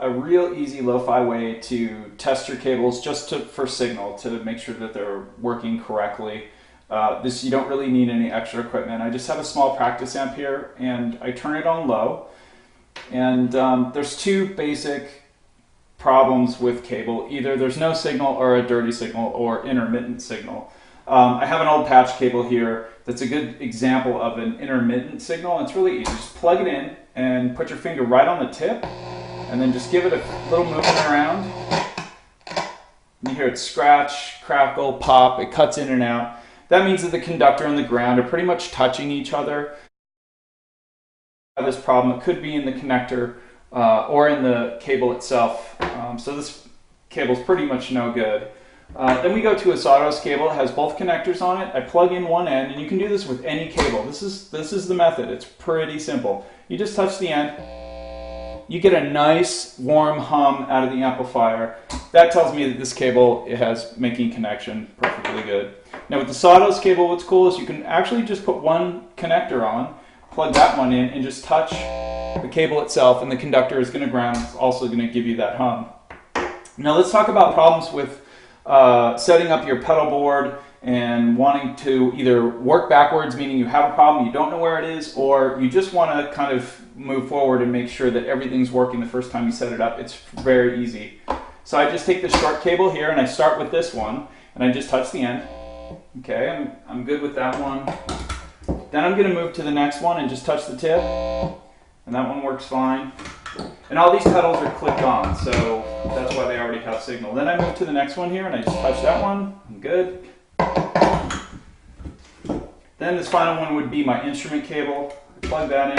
a real easy lo-fi way to test your cables just for signal, to make sure that they're working correctly. You don't really need any extra equipment. I just have a small practice amp here and I turn it on low. And there's two basic problems with cable. Either there's no signal or a dirty signal or intermittent signal. I have an old patch cable here that's a good example of an intermittent signal. It's really easy. Just plug it in and put your finger right on the tip and then just give it a little movement around. You hear it scratch, crackle, pop. It cuts in and out. That means that the conductor and the ground are pretty much touching each other. This problem, it could be in the connector or in the cable itself. So this cable is pretty much no good. Then we go to a sawdust cable. It has both connectors on it. I plug in one end, and you can do this with any cable. This is the method. It's pretty simple. You just touch the end. You get a nice warm hum out of the amplifier. That tells me that this cable has making connection perfectly good. Now with the sawdust cable, what's cool is you can actually just put one connector on, plug that one in, and just touch the cable itself, and the conductor is going to ground. It's also going to give you that hum. Now let's talk about problems with setting up your pedal board and wanting to either work backwards, meaning you have a problem, you don't know where it is, or you just want to kind of move forward and make sure that everything's working the first time you set it up. It's very easy. So I just take this short cable here and I start with this one and I just touch the end. Okay, I'm good with that one. Then I'm going to move to the next one and just touch the tip, and that one works fine. And all these pedals are clicked on, so that's why they already have signal. Then I move to the next one here and I just touch that one. I'm good. Then this final one would be my instrument cable. Plug that in,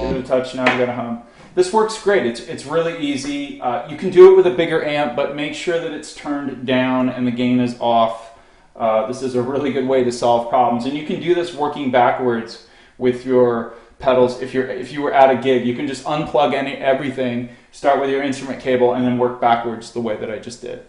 give it a touch, now I've got a hum. This works great. It's really easy. You can do it with a bigger amp, but make sure that it's turned down and the gain is off. This is a really good way to solve problems. And you can do this working backwards with your pedals. If you were at a gig, you can just unplug everything, start with your instrument cable, and then work backwards the way that I just did.